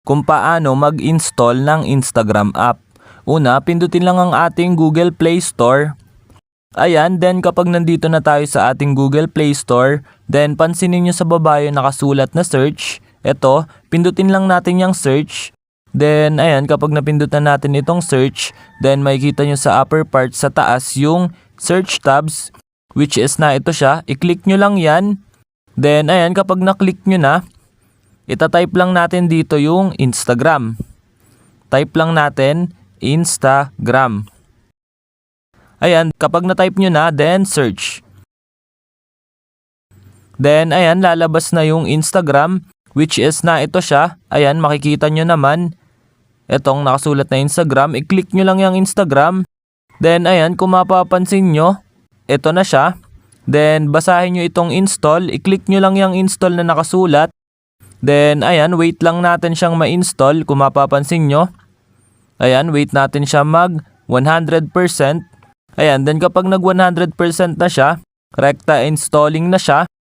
kung paano mag-install ng Instagram app. Una, pindutin lang ang ating Google Play Store. Ayan, then kapag nandito na tayo sa ating Google Play Store, then pansinin nyo sa baba yung nakasulat na search. Ito, pindutin lang natin yung search. Then, ayan, kapag napindutan natin itong search, then makikita nyo sa upper part sa taas yung search tabs, which is na ito siya. I-click nyo lang yan. Then, ayan, kapag na-click nyo na, itatype lang natin dito yung Instagram. Type lang natin Instagram. Ayan, kapag na-type nyo na, then search. Then, ayan, lalabas na yung Instagram, which is na ito siya. Ayan, makikita nyo naman, itong nakasulat na Instagram. I-click nyo lang yung Instagram. Then, ayan, kung mapapansin nyo, ito na siya. Then, basahin nyo itong install. I-click nyo lang yung install na nakasulat. Then, ayan, wait lang natin siyang ma-install. Kung mapapansin nyo, ayan, wait natin siya mag 100%. Ayan, then kapag nag 100% na siya, rekta installing na siya.